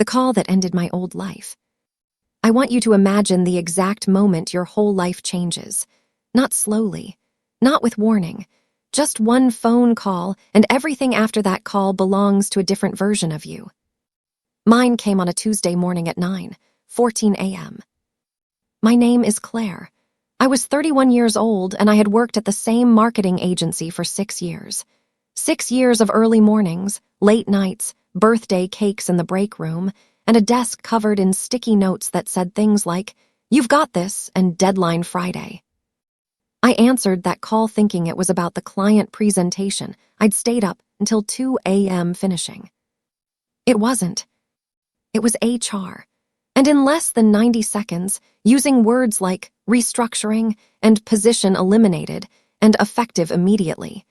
the call that ended my old life. I want you to imagine the exact moment your whole life changes. Not slowly, not with warning, just one phone call, and everything after that call belongs to a different version of you. Mine came on a Tuesday morning at 9:14 a.m. My name is Claire. I was 31 years old, and I had worked at the same marketing agency for 6 years. 6 years of early mornings, late nights, birthday cakes in the break room, and a desk covered in sticky notes that said things like, "You've got this," and "Deadline Friday." I answered that call thinking it was about the client presentation. I'd stayed up until 2 a.m. finishing. It wasn't. It was HR. And in less than 90 seconds, using words like restructuring and position eliminated and effective immediately,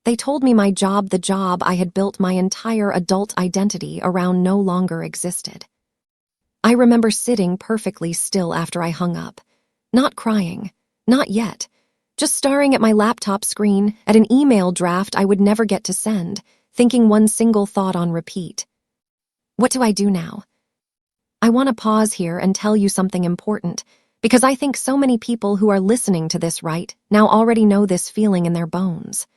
they told me my job, the job I had built my entire adult identity around, no longer existed. I remember sitting perfectly still after I hung up, not crying, not yet, just staring at my laptop screen, at an email draft I would never get to send, thinking one single thought on repeat. What do I do now? I want to pause here and tell you something important, because I think so many people who are listening to this right now already know this feeling in their bones.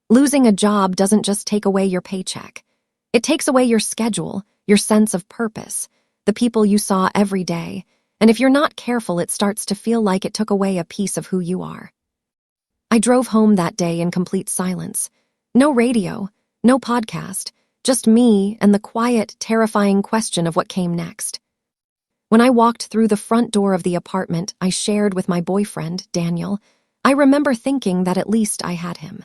Losing a job doesn't just take away your paycheck. It takes away your schedule, your sense of purpose, the people you saw every day, and if you're not careful, it starts to feel like it took away a piece of who you are. I drove home that day in complete silence. No radio, no podcast, just me and the quiet, terrifying question of what came next. When I walked through the front door of the apartment I shared with my boyfriend, Daniel, I remember thinking that at least I had him.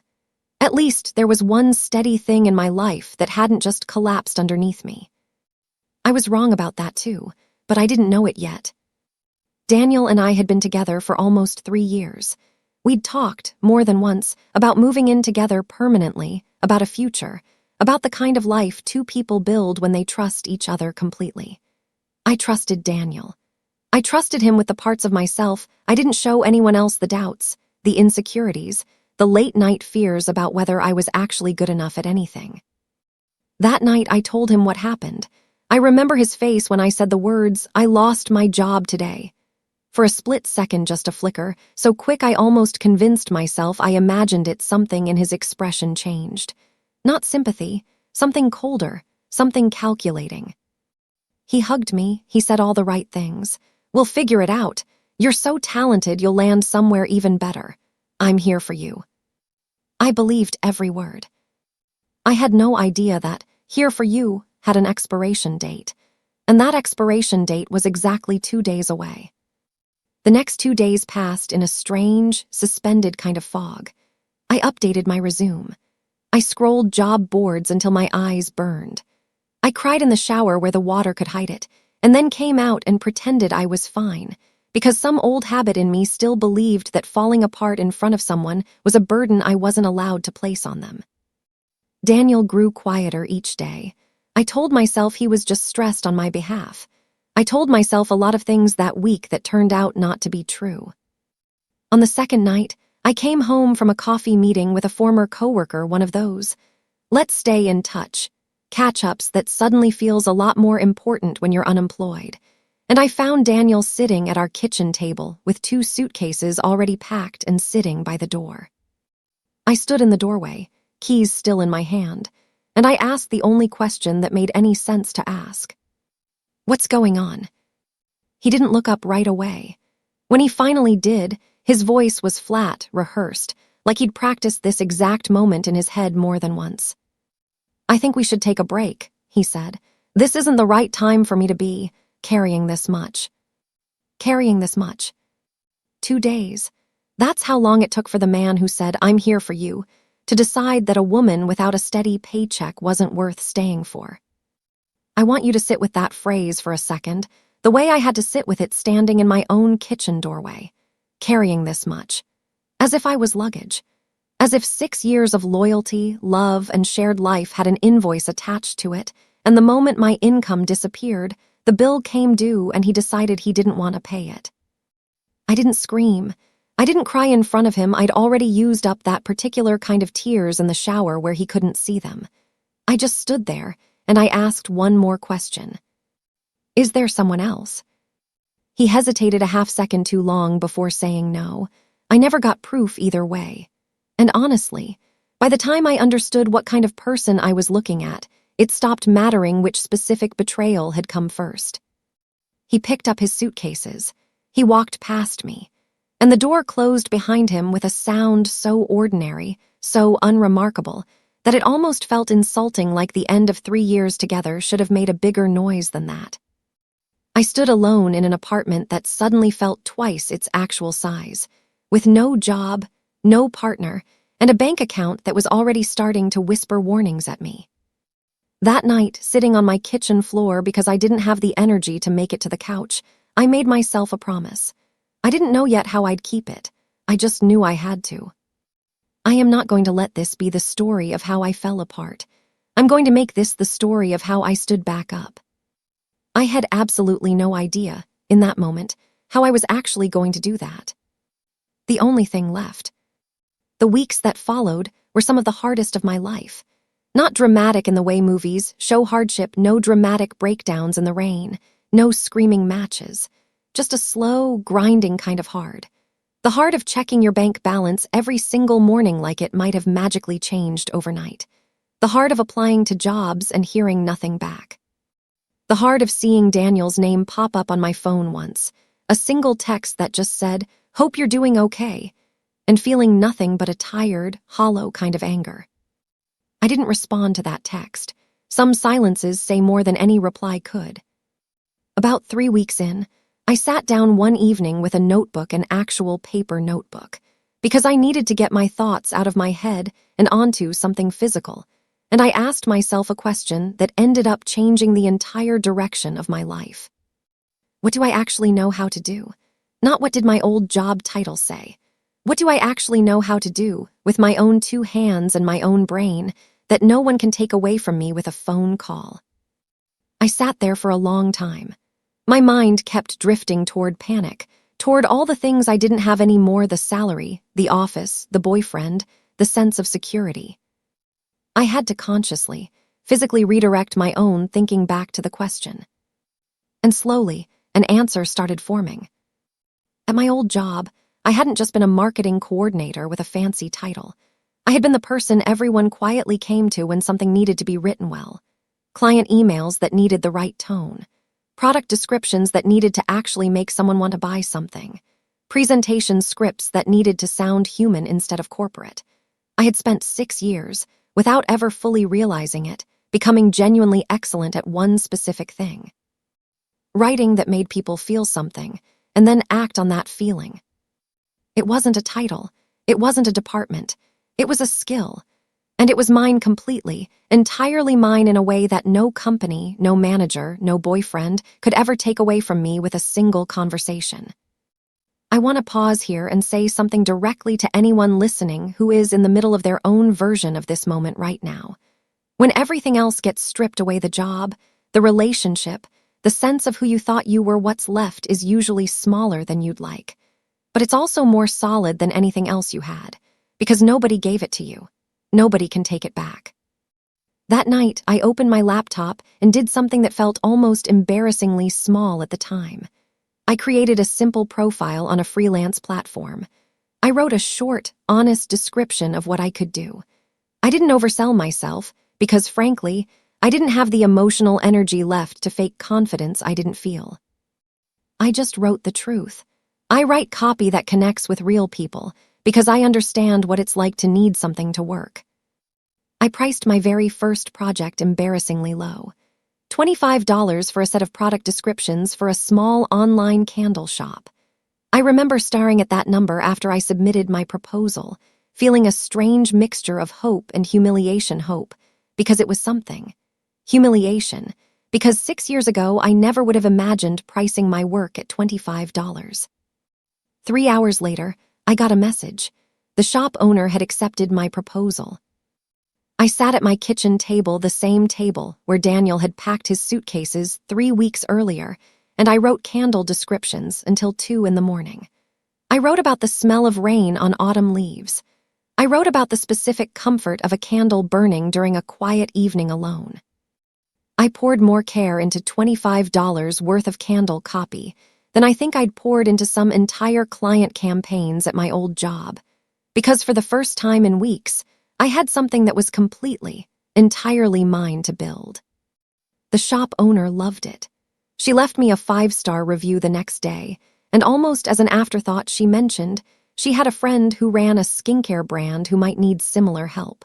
At least there was one steady thing in my life that hadn't just collapsed underneath me. I was wrong about that too, but I didn't know it yet. Daniel and I had been together for almost 3 years. We'd talked, more than once, about moving in together permanently, about a future, about the kind of life two people build when they trust each other completely. I trusted Daniel. I trusted him with the parts of myself I didn't show anyone else, the doubts, the insecurities, the late-night fears about whether I was actually good enough at anything. That night I told him what happened. I remember his face when I said the words, "I lost my job today." For a split second, just a flicker, so quick I almost convinced myself I imagined it, something in his expression changed. Not sympathy, something colder, something calculating. He hugged me, he said all the right things. "We'll figure it out. You're so talented you'll land somewhere even better. I'm here for you." I believed every word. I had no idea that "here for you" had an expiration date, and that expiration date was exactly 2 days away. The next 2 days passed in a strange, suspended kind of fog. I updated my resume. I scrolled job boards until my eyes burned. I cried in the shower where the water could hide it, and then came out and pretended I was fine, because some old habit in me still believed that falling apart in front of someone was a burden I wasn't allowed to place on them. Daniel grew quieter each day. I told myself he was just stressed on my behalf. I told myself a lot of things that week that turned out not to be true. On the second night, I came home from a coffee meeting with a former coworker, one of those "let's stay in touch" catch-ups that suddenly feels a lot more important when you're unemployed. And I found Daniel sitting at our kitchen table with 2 suitcases already packed and sitting by the door. I stood in the doorway, keys still in my hand, and I asked the only question that made any sense to ask. "What's going on?" He didn't look up right away. When he finally did, his voice was flat, rehearsed, like he'd practiced this exact moment in his head more than once. "I think we should take a break," he said. "This isn't the right time for me to be carrying this much." Carrying this much. 2 days. That's how long it took for the man who said, "I'm here for you," to decide that a woman without a steady paycheck wasn't worth staying for. I want you to sit with that phrase for a second, the way I had to sit with it standing in my own kitchen doorway. Carrying this much. As if I was luggage. As if 6 years of loyalty, love, and shared life had an invoice attached to it, and the moment my income disappeared, the bill came due and he decided he didn't want to pay it. I didn't scream. I didn't cry in front of him. I'd already used up that particular kind of tears in the shower where he couldn't see them. I just stood there, and I asked one more question. Is there someone else? He hesitated a half-second too long before saying no. I never got proof either way. And honestly, by the time I understood what kind of person I was looking at, it stopped mattering which specific betrayal had come first. He picked up his suitcases. He walked past me, and the door closed behind him with a sound so ordinary, so unremarkable, that it almost felt insulting, like the end of 3 years together should have made a bigger noise than that. I stood alone in an apartment that suddenly felt twice its actual size, with no job, no partner, and a bank account that was already starting to whisper warnings at me. That night, sitting on my kitchen floor because I didn't have the energy to make it to the couch, I made myself a promise. I didn't know yet how I'd keep it. I just knew I had to. I am not going to let this be the story of how I fell apart. I'm going to make this the story of how I stood back up. I had absolutely no idea, in that moment, how I was actually going to do that. The only thing left. The weeks that followed were some of the hardest of my life. Not dramatic in the way movies show hardship, no dramatic breakdowns in the rain, no screaming matches. Just a slow, grinding kind of hard. The hard of checking your bank balance every single morning like it might have magically changed overnight. The hard of applying to jobs and hearing nothing back. The hard of seeing Daniel's name pop up on my phone once, a single text that just said, "Hope you're doing okay," and feeling nothing but a tired, hollow kind of anger. I didn't respond to that text. Some silences say more than any reply could. About 3 weeks in, I sat down one evening with a notebook, an actual paper notebook, because I needed to get my thoughts out of my head and onto something physical, and I asked myself a question that ended up changing the entire direction of my life. What do I actually know how to do? Not what did my old job title say. What do I actually know how to do with my own 2 hands and my own brain that no one can take away from me with a phone call? I sat there for a long time. My mind kept drifting toward panic, toward all the things I didn't have anymore: the salary, the office, the boyfriend, the sense of security. I had to consciously, physically redirect my own thinking back to the question. And slowly, an answer started forming. At my old job, I hadn't just been a marketing coordinator with a fancy title. I had been the person everyone quietly came to when something needed to be written well. Client emails that needed the right tone. Product descriptions that needed to actually make someone want to buy something. Presentation scripts that needed to sound human instead of corporate. I had spent 6 years, without ever fully realizing it, becoming genuinely excellent at one specific thing. Writing that made people feel something, and then act on that feeling. It wasn't a title. It wasn't a department. It was a skill. And it was mine completely, entirely mine, in a way that no company, no manager, no boyfriend could ever take away from me with a single conversation. I want to pause here and say something directly to anyone listening who is in the middle of their own version of this moment right now. When everything else gets stripped away, the job, the relationship, the sense of who you thought you were, what's left is usually smaller than you'd like. But it's also more solid than anything else you had, because nobody gave it to you. Nobody can take it back. That night, I opened my laptop and did something that felt almost embarrassingly small at the time. I created a simple profile on a freelance platform. I wrote a short, honest description of what I could do. I didn't oversell myself, because frankly, I didn't have the emotional energy left to fake confidence I didn't feel. I just wrote the truth. I write copy that connects with real people, because I understand what it's like to need something to work. I priced my very first project embarrassingly low. $25 for a set of product descriptions for a small online candle shop. I remember staring at that number after I submitted my proposal, feeling a strange mixture of hope and humiliation. Hope, because it was something. Humiliation, because 6 years ago I never would have imagined pricing my work at $25. 3 hours later, I got a message. The shop owner had accepted my proposal. I sat at my kitchen table, the same table where Daniel had packed his suitcases 3 weeks earlier, and I wrote candle descriptions until 2 in the morning. I wrote about the smell of rain on autumn leaves. I wrote about the specific comfort of a candle burning during a quiet evening alone. I poured more care into $25 worth of candle copy than I think I'd poured into some entire client campaigns at my old job. Because for the first time in weeks, I had something that was completely, entirely mine to build. The shop owner loved it. She left me a 5-star review the next day, and almost as an afterthought she mentioned she had a friend who ran a skincare brand who might need similar help.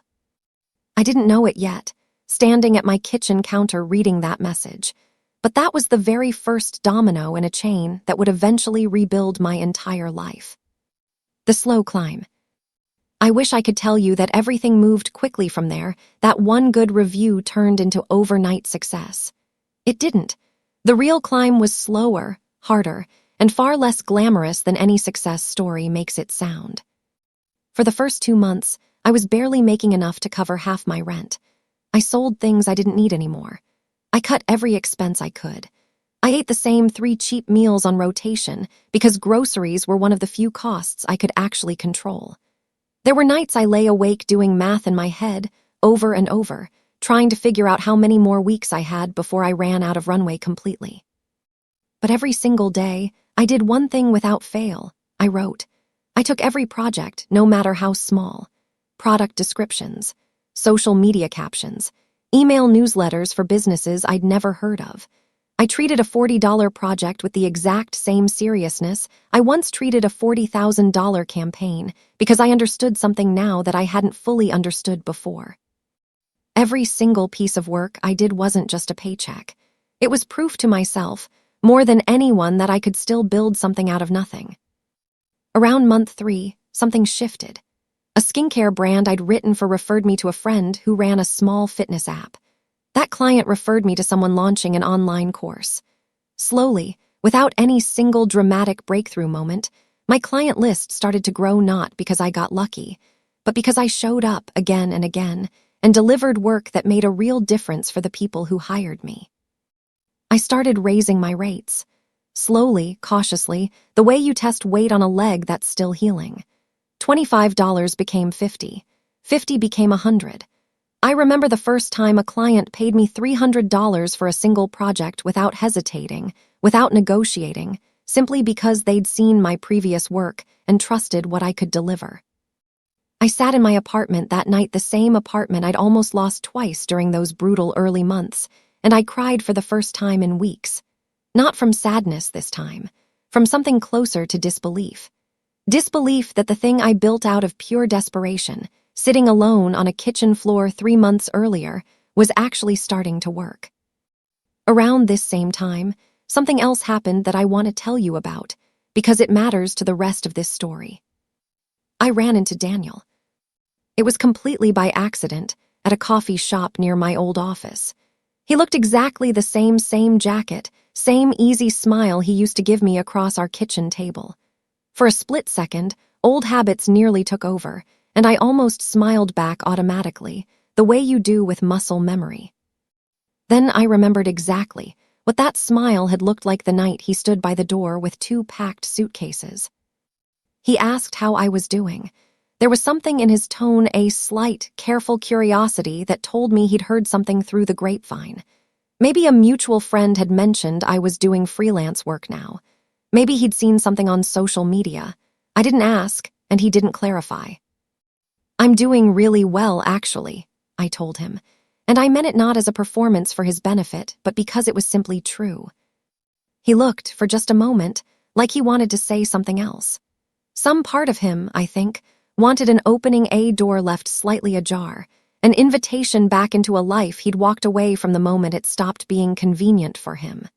I didn't know it yet, standing at my kitchen counter reading that message, but that was the very first domino in a chain that would eventually rebuild my entire life. The slow climb. I wish I could tell you that everything moved quickly from there, that one good review turned into overnight success. It didn't. The real climb was slower, harder, and far less glamorous than any success story makes it sound. For the first 2 months, I was barely making enough to cover half my rent. I sold things I didn't need anymore. I cut every expense I could. I ate the same 3 cheap meals on rotation because groceries were one of the few costs I could actually control. There were nights I lay awake doing math in my head, over and over, trying to figure out how many more weeks I had before I ran out of runway completely. But every single day, I did one thing without fail. I wrote. I took every project, no matter how small. Product descriptions, social media captions, email newsletters for businesses I'd never heard of. I treated a $40 project with the exact same seriousness I once treated a $40,000 campaign because I understood something now that I hadn't fully understood before. Every single piece of work I did wasn't just a paycheck. It was proof to myself, more than anyone, that I could still build something out of nothing. Around month 3, something shifted. A skincare brand I'd written for referred me to a friend who ran a small fitness app. That client referred me to someone launching an online course. Slowly, without any single dramatic breakthrough moment, my client list started to grow, not because I got lucky, but because I showed up again and again and delivered work that made a real difference for the people who hired me. I started raising my rates. Slowly, cautiously, the way you test weight on a leg that's still healing. $25 became $50. $50 became $100. I remember the first time a client paid me $300 for a single project without hesitating, without negotiating, simply because they'd seen my previous work and trusted what I could deliver. I sat in my apartment that night, the same apartment I'd almost lost twice during those brutal early months, and I cried for the first time in weeks. Not from sadness this time, from something closer to disbelief. Disbelief that the thing I built out of pure desperation, sitting alone on a kitchen floor 3 months earlier, was actually starting to work. Around this same time, something else happened that I want to tell you about, because it matters to the rest of this story. I ran into Daniel. It was completely by accident, at a coffee shop near my old office. He looked exactly the same jacket, same easy smile he used to give me across our kitchen table. For a split second, old habits nearly took over, and I almost smiled back automatically, the way you do with muscle memory. Then I remembered exactly what that smile had looked like the night he stood by the door with 2 packed suitcases. He asked how I was doing. There was something in his tone, a slight, careful curiosity that told me he'd heard something through the grapevine. Maybe a mutual friend had mentioned I was doing freelance work now. Maybe he'd seen something on social media. I didn't ask, and he didn't clarify. "I'm doing really well, actually," I told him, and I meant it not as a performance for his benefit, but because it was simply true. He looked, for just a moment, like he wanted to say something else. Some part of him, I think, wanted an opening, a door left slightly ajar, an invitation back into a life he'd walked away from the moment it stopped being convenient for him.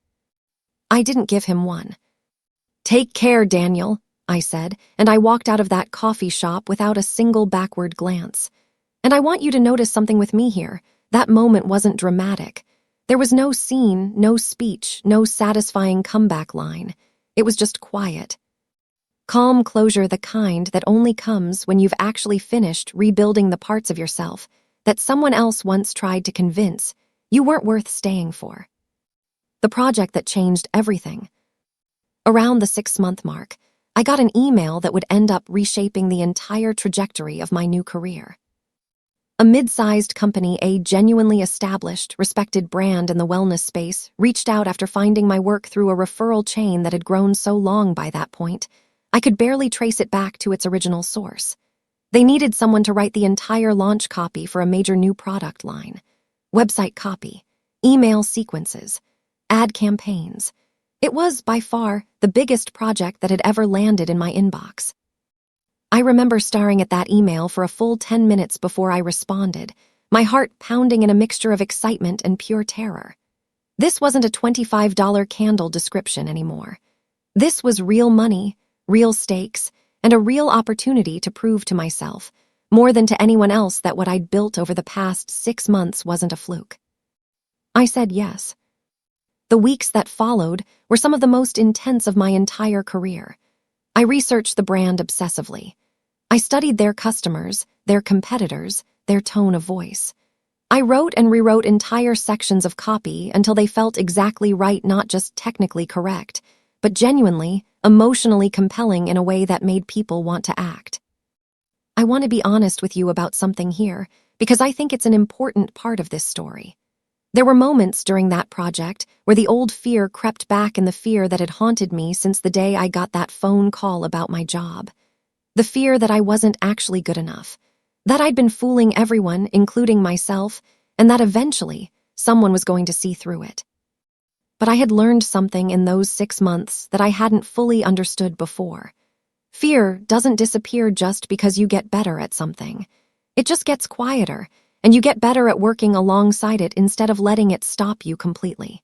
I didn't give him one. "Take care, Daniel," I said, and I walked out of that coffee shop without a single backward glance. And I want you to notice something with me here. That moment wasn't dramatic. There was no scene, no speech, no satisfying comeback line. It was just quiet. Calm closure, the kind that only comes when you've actually finished rebuilding the parts of yourself that someone else once tried to convince you weren't worth staying for. The project that changed everything. Around the 6-month mark, I got an email that would end up reshaping the entire trajectory of my new career. A mid-sized company, a genuinely established, respected brand in the wellness space, reached out after finding my work through a referral chain that had grown so long by that point, I could barely trace it back to its original source. They needed someone to write the entire launch copy for a major new product line. Website copy, email sequences, ad campaigns. It was, by far, the biggest project that had ever landed in my inbox. I remember staring at that email for a full 10 minutes before I responded, my heart pounding in a mixture of excitement and pure terror. This wasn't a $25 candle description anymore. This was real money, real stakes, and a real opportunity to prove to myself, more than to anyone else, that what I'd built over the past 6 months wasn't a fluke. I said yes. The weeks that followed were some of the most intense of my entire career. I researched the brand obsessively. I studied their customers, their competitors, their tone of voice. I wrote and rewrote entire sections of copy until they felt exactly right, not just technically correct, but genuinely, emotionally compelling in a way that made people want to act. I want to be honest with you about something here, because I think it's an important part of this story. There were moments during that project where the old fear crept back, in the fear that had haunted me since the day I got that phone call about my job. The fear that I wasn't actually good enough, that I'd been fooling everyone, including myself, and that eventually someone was going to see through it. But I had learned something in those 6 months that I hadn't fully understood before. Fear doesn't disappear just because you get better at something. It just gets quieter, and you get better at working alongside it instead of letting it stop you completely.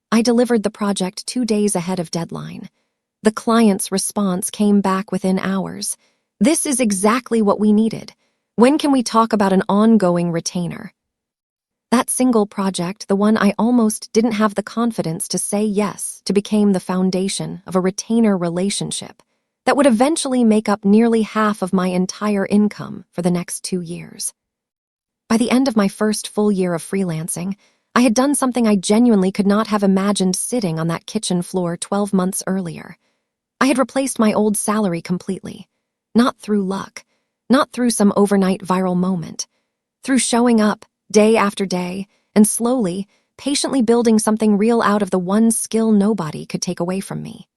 I delivered the project 2 days ahead of deadline. The client's response came back within hours. "This is exactly what we needed. When can we talk about an ongoing retainer?" That single project, the one I almost didn't have the confidence to say yes to, became the foundation of a retainer relationship that would eventually make up nearly half of my entire income for the next 2 years. By the end of my first full year of freelancing, I had done something I genuinely could not have imagined sitting on that kitchen floor 12 months earlier. I had replaced my old salary completely, not through luck, not through some overnight viral moment, through showing up day after day and slowly, patiently building something real out of the one skill nobody could take away from me.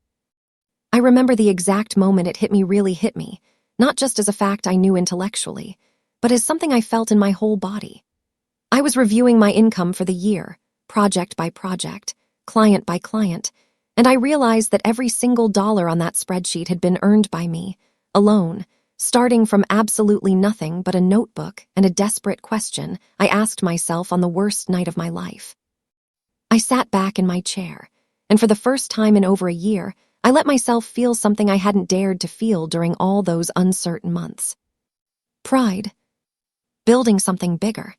I remember the exact moment it really hit me, not just as a fact I knew intellectually, but as something I felt in my whole body. I was reviewing my income for the year, project by project, client by client, and I realized that every single dollar on that spreadsheet had been earned by me, alone, starting from absolutely nothing but a notebook and a desperate question I asked myself on the worst night of my life. I sat back in my chair, and for the first time in over a year, I let myself feel something I hadn't dared to feel during all those uncertain months. Pride. Building something bigger.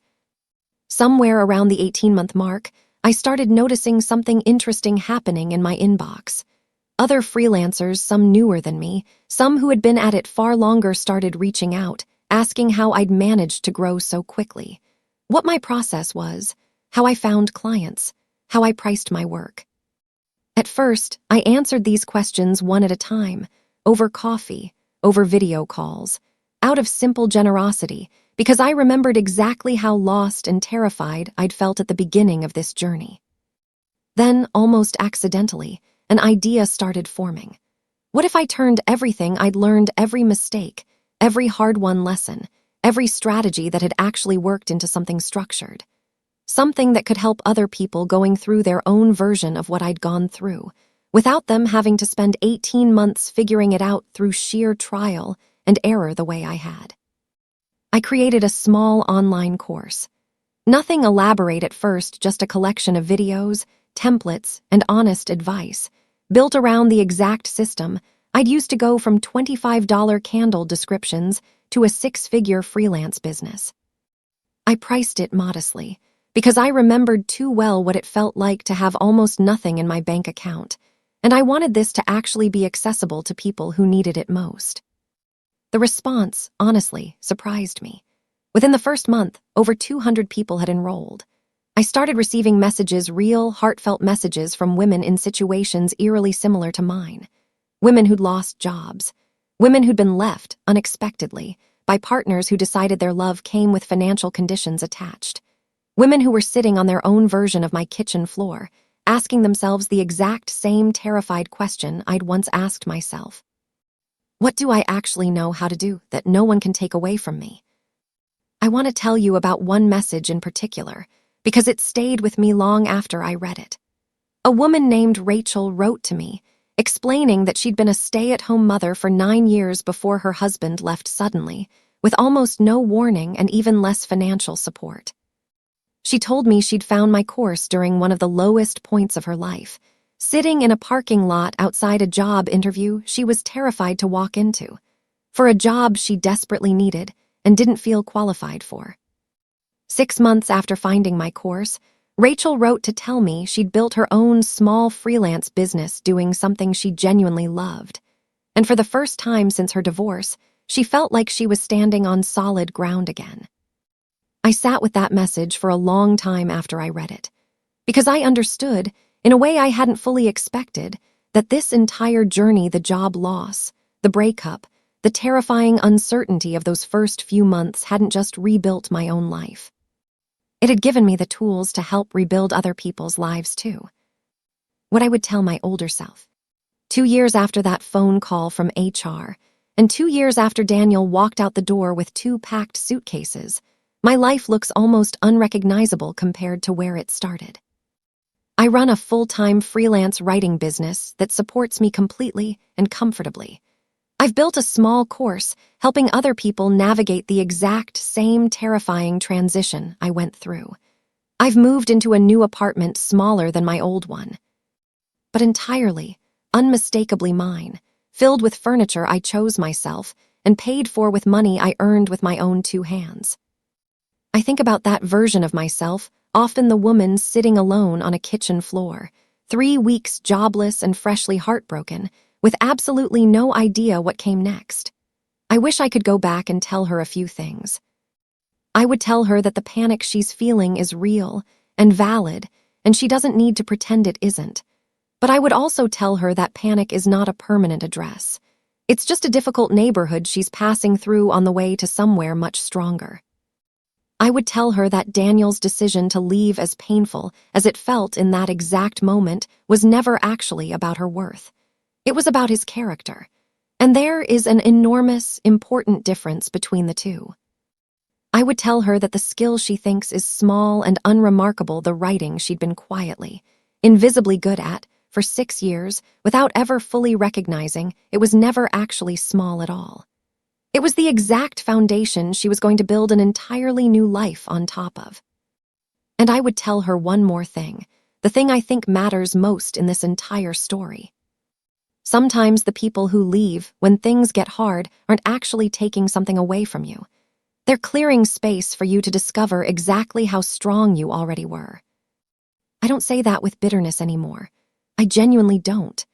Somewhere around the 18-month mark, I started noticing something interesting happening in my inbox. Other freelancers, some newer than me, some who had been at it far longer, started reaching out, asking how I'd managed to grow so quickly, what my process was, how I found clients, how I priced my work. At first, I answered these questions one at a time, over coffee, over video calls, out of simple generosity, because I remembered exactly how lost and terrified I'd felt at the beginning of this journey. Then, almost accidentally, an idea started forming. What if I turned everything I'd learned, every mistake, every hard-won lesson, every strategy that had actually worked, into something structured? Something that could help other people going through their own version of what I'd gone through, without them having to spend 18 months figuring it out through sheer trial and error the way I had. I created a small online course. Nothing elaborate at first, just a collection of videos, templates, and honest advice, built around the exact system I'd used to go from $25 candle descriptions to a 6-figure freelance business. I priced it modestly, because I remembered too well what it felt like to have almost nothing in my bank account, and I wanted this to actually be accessible to people who needed it most. The response, honestly, surprised me. Within the first month, over 200 people had enrolled. I started receiving messages, real, heartfelt messages from women in situations eerily similar to mine. Women who'd lost jobs. Women who'd been left, unexpectedly, by partners who decided their love came with financial conditions attached. Women who were sitting on their own version of my kitchen floor, asking themselves the exact same terrified question I'd once asked myself. What do I actually know how to do that no one can take away from me? I want to tell you about one message in particular, because it stayed with me long after I read it. A woman named Rachel wrote to me, explaining that she'd been a stay-at-home mother for 9 years before her husband left suddenly, with almost no warning and even less financial support. She told me she'd found my course during one of the lowest points of her life, sitting in a parking lot outside a job interview she was terrified to walk into, for a job she desperately needed and didn't feel qualified for. 6 months after finding my course, Rachel wrote to tell me she'd built her own small freelance business doing something she genuinely loved. And for the first time since her divorce, she felt like she was standing on solid ground again. I sat with that message for a long time after I read it, because I understood, in a way I hadn't fully expected, that this entire journey, the job loss, the breakup, the terrifying uncertainty of those first few months hadn't just rebuilt my own life. It had given me the tools to help rebuild other people's lives too. What I would tell my older self. 2 years after that phone call from HR, and 2 years after Daniel walked out the door with 2 packed suitcases, my life looks almost unrecognizable compared to where it started. I run a full-time freelance writing business that supports me completely and comfortably. I've built a small course helping other people navigate the exact same terrifying transition I went through. I've moved into a new apartment smaller than my old one, but entirely, unmistakably mine, filled with furniture I chose myself and paid for with money I earned with my own 2 hands. I think about that version of myself, often the woman sitting alone on a kitchen floor, 3 weeks jobless and freshly heartbroken, with absolutely no idea what came next. I wish I could go back and tell her a few things. I would tell her that the panic she's feeling is real and valid, and she doesn't need to pretend it isn't. But I would also tell her that panic is not a permanent address. It's just a difficult neighborhood she's passing through on the way to somewhere much stronger. I would tell her that Daniel's decision to leave, as painful as it felt in that exact moment, was never actually about her worth. It was about his character, and there is an enormous, important difference between the two. I would tell her that the skill she thinks is small and unremarkable, the writing she'd been quietly, invisibly good at for 6 years without ever fully recognizing it was never actually small at all. It was the exact foundation she was going to build an entirely new life on top of. And I would tell her one more thing, the thing I think matters most in this entire story. Sometimes the people who leave when things get hard aren't actually taking something away from you. They're clearing space for you to discover exactly how strong you already were. I don't say that with bitterness anymore. I genuinely don't.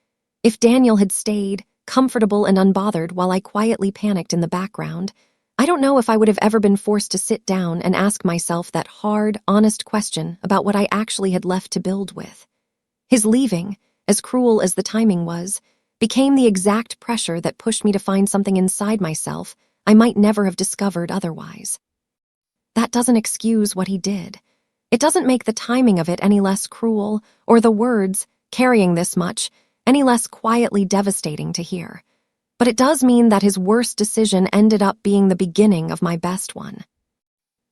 If Daniel had stayed, comfortable and unbothered while I quietly panicked in the background, I don't know if I would have ever been forced to sit down and ask myself that hard, honest question about what I actually had left to build with. His leaving, as cruel as the timing was, became the exact pressure that pushed me to find something inside myself I might never have discovered otherwise. That doesn't excuse what he did. It doesn't make the timing of it any less cruel, or the words, carrying this much, any less quietly devastating to hear. But it does mean that his worst decision ended up being the beginning of my best one.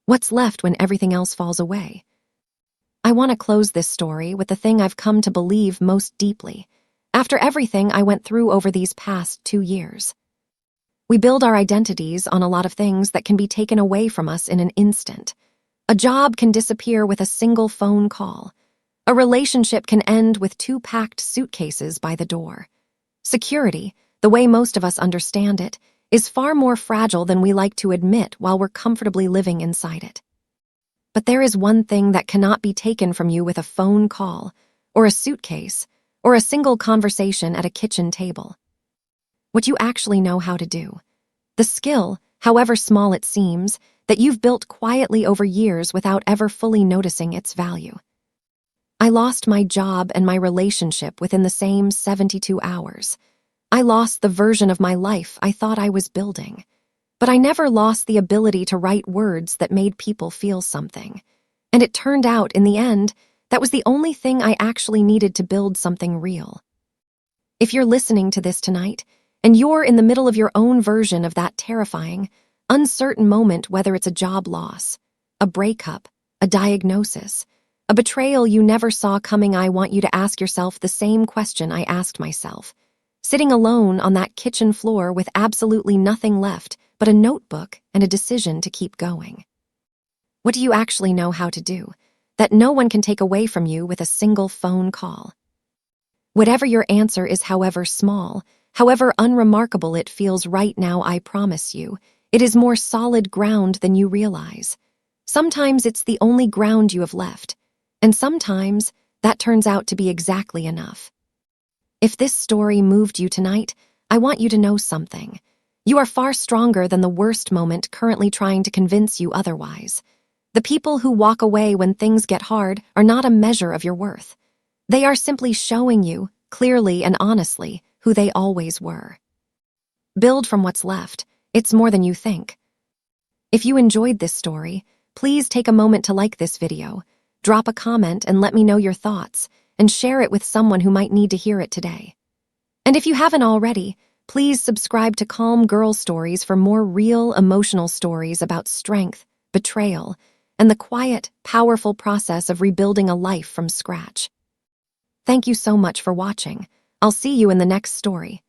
What's left when everything else falls away? I want to close this story with the thing I've come to believe most deeply, after everything I went through over these past 2 years. We build our identities on a lot of things that can be taken away from us in an instant. A job can disappear with a single phone call. A relationship can end with 2 packed suitcases by the door. Security, the way most of us understand it, is far more fragile than we like to admit while we're comfortably living inside it. But there is one thing that cannot be taken from you with a phone call, or a suitcase, or a single conversation at a kitchen table. What you actually know how to do. The skill, however small it seems, that you've built quietly over years without ever fully noticing its value. I lost my job and my relationship within the same 72 hours. I lost the version of my life I thought I was building. but I never lost the ability to write words that made people feel something. And it turned out, in the end, that was the only thing I actually needed to build something real. If you're listening to this tonight, and you're in the middle of your own version of that terrifying, uncertain moment, whether it's a job loss, a breakup, a diagnosis, a betrayal you never saw coming, I want you to ask yourself the same question I asked myself. Sitting alone on that kitchen floor with absolutely nothing left but a notebook and a decision to keep going. What do you actually know how to do that no one can take away from you with a single phone call? Whatever your answer is, however small, however unremarkable it feels right now, I promise you, it is more solid ground than you realize. Sometimes it's the only ground you have left, and sometimes that turns out to be exactly enough. If this story moved you tonight, I want you to know something. You are far stronger than the worst moment currently trying to convince you otherwise. The people who walk away when things get hard are not a measure of your worth. They are simply showing you, clearly and honestly, who they always were. Build from what's left. It's more than you think. If you enjoyed this story, please take a moment to like this video, drop a comment and let me know your thoughts, and share it with someone who might need to hear it today. And if you haven't already, please subscribe to Calm Girl Stories for more real, emotional stories about strength, betrayal, and the quiet, powerful process of rebuilding a life from scratch. Thank you so much for watching. I'll see you in the next story.